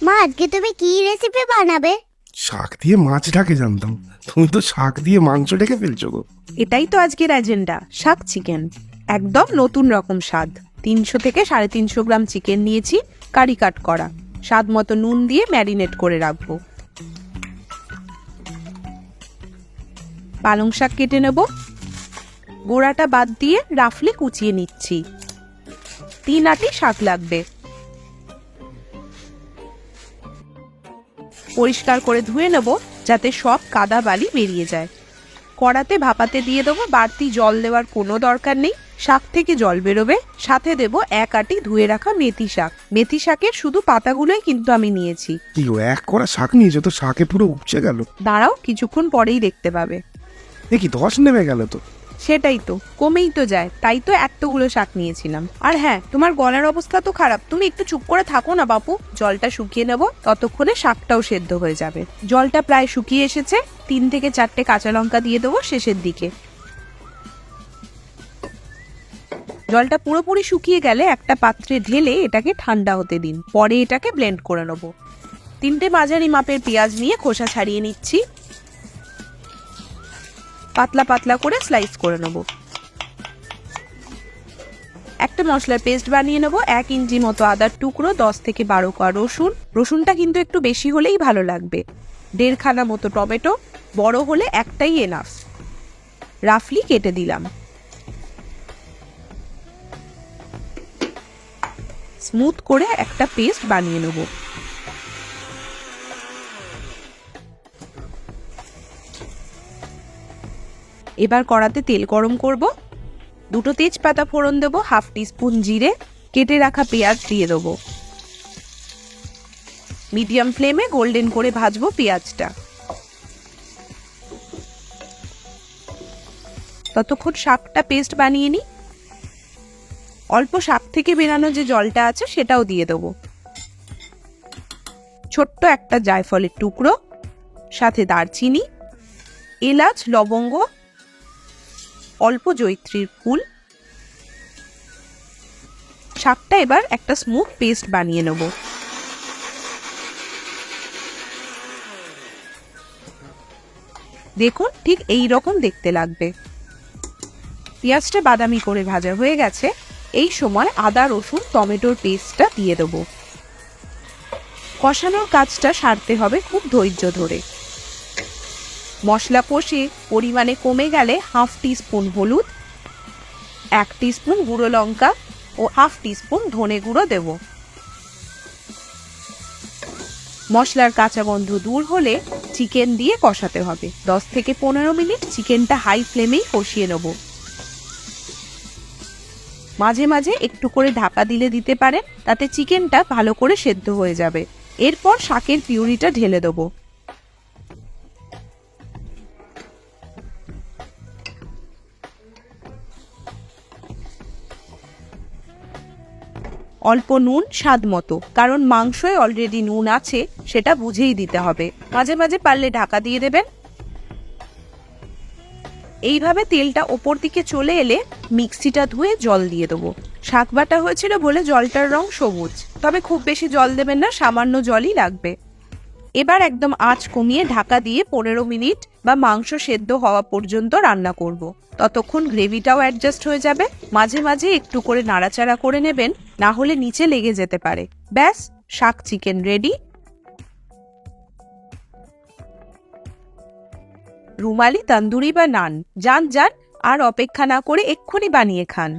মা, আজকে তুমি কি রেসিপি বানাবে? শাক দিয়ে মাছ ঢাকে জানতাম, তুমি তো শাক দিয়ে মাংস ঢেকে ফেলছো গো। এটাই তো আজকের এজেন্ডা, শাক চিকেন। একদম নতুন রকম স্বাদ। 300 থেকে 350 গ্রাম চিকেন নিয়েছি, কারি কাট করা। স্বাদ মতো নুন দিয়ে ম্যারিনেট করে রাখবো। পালং শাক কেটে নেব। গোড়াটা বাদ দিয়ে রাফলি কুচিয়ে নিচ্ছি। 3 আটি শাক লাগবে। পরিষ্কার করে ধুয়ে নেব যাতে সব কাদা বালি বেরিয়ে যায়। কড়াতে ভাপাতে দিয়ে দেবো। বাড়তি জল দেওয়ার কোনো দরকার নেই, শাক থেকে জল বেরোবে। সাথে দেব 1 আটি ধুয়ে রাখা মেথি শাক। মেথি শাকের শুধু পাতাগুলোই কিন্তু আমি নিয়েছি। কি গো, এক কড়া শাক নিয়েছো তো, শাকে পুরো উপচে গেল। দাঁড়াও, কিছুক্ষণ পরেই দেখতে পাবে। কি 10 নেমে গেল তো। সেটাই তো, কমেই তো যায়, তাই তো এতগুলো শাক নিয়েছিলাম। আর হ্যাঁ, তোমার গলার অবস্থা তো খারাপ, তুমি একটু চুপ করে থাকো না বাপু। জলটা শুকিয়ে নেব, ততক্ষণে শাকটাও সেদ্ধ হয়ে যাবে। জলটা প্রায় শুকিয়ে এসেছে। 3 থেকে 4টে কাঁচা লঙ্কা দিয়ে দেবো শেষের দিকে। জলটা পুরোপুরি শুকিয়ে গেলে একটা পাত্রে ঢেলে এটাকে ঠান্ডা হতে দিন। পরে এটাকে ব্লেন্ড করে নেব। 3টে মাঝারি মাপের পেঁয়াজ নিয়ে খোসা ছাড়িয়ে নিচ্ছি। পাতলা পাতলা করে স্লাইস করে নেব। একটা মশলার পেস্ট বানিয়ে নেব। 1 ইঞ্চি মতো আদার টুকরো, 10 থেকে 12 কোয়া রসুন। রসুনটা কিন্তু একটু বেশি হলেই ভালো লাগবে। 1.5 খানা মতো টমেটো, বড় হলে একটাই এনাফ। রাফলি কেটে দিলাম। স্মুথ করে একটা পেস্ট বানিয়ে নেব। এবার কড়াতে তেল গরম করব। 2টো তেজপাতা ফোড়ন দেবো, 1/2 টিস্পুন জিরে, কেটে রাখা পেঁয়াজ দিয়ে দেবো। মিডিয়াম ফ্লেমে গোল্ডেন করে ভাজবো পেঁয়াজটা। ততক্ষণ শাকটা পেস্ট বানিয়ে নিই। অল্প শাক থেকে বেরানো যে জলটা আছে সেটাও দিয়ে দেবো। ছোট্ট একটা জায়ফলের টুকরো, সাথে দারচিনি, এলাচ, লবঙ্গ, অল্প জয়িত্রীর ফুল। শাকটা এবার একটা স্মুথ পেস্ট বানিয়ে নেব। দেখুন, ঠিক এই রকম দেখতে লাগবে। পেঁয়াজটা বাদামি করে ভাজা হয়ে গেছে। এই সময় আদা, রসুন, টমেটোর পেস্টটা দিয়ে দেব। কষানোর কাজটা সারতে হবে খুব ধৈর্য ধরে। মশলা কষে পরিমাণে কমে গেলে 1/2 টিস্পুন হলুদ, 1 টিস্পুন গুঁড়ো লঙ্কা ও 1/2 টিস্পুন ধনে গুঁড়ো দেব। মশলার কাঁচা গন্ধ দূর হলে চিকেন দিয়ে কষাতে হবে। 10 থেকে 15 মিনিট চিকেনটা হাই ফ্লেমেই কষিয়ে নেব। মাঝে মাঝে একটু করে ঢাকা দিতে পারেন, তাতে চিকেনটা ভালো করে সেদ্ধ হয়ে যাবে। এরপর শাকের পিউরিটা ঢেলে দেবো। অল্প নুন স্বাদ মতো, কারণ মাংসে অলরেডি নুন আছে, সেটা বুঝেই দিতে হবে। মাঝে মাঝে পারলে ঢাকা দিয়ে দেবেন। এইভাবে তেলটা ওপর দিকে চলে এলে মিক্সিটা ধুয়ে জল দিয়ে দেবো। শাক বাটা হয়েছিল বলে জলটার রং সবুজ, তবে খুব বেশি জল দেবেন না, সামান্য জলই লাগবে। এবার একদম আঁচ কমিয়ে ঢাকা দিয়ে 15 মিনিট বা মাংস সেদ্ধ হওয়া পর্যন্ত রান্না করব। ততক্ষণ গ্রেভিটাও অ্যাডজাস্ট হয়ে যাবে। মাঝে মাঝে একটু করে নাড়াচাড়া করে নেবেন, না হলে নিচে লেগে যেতে পারে। ব্যাস, শাক চিকেন রেডি। রুমালি, তন্দুরি বা নান, যান যান, আর অপেক্ষা না করে এক্ষুনি বানিয়ে খান।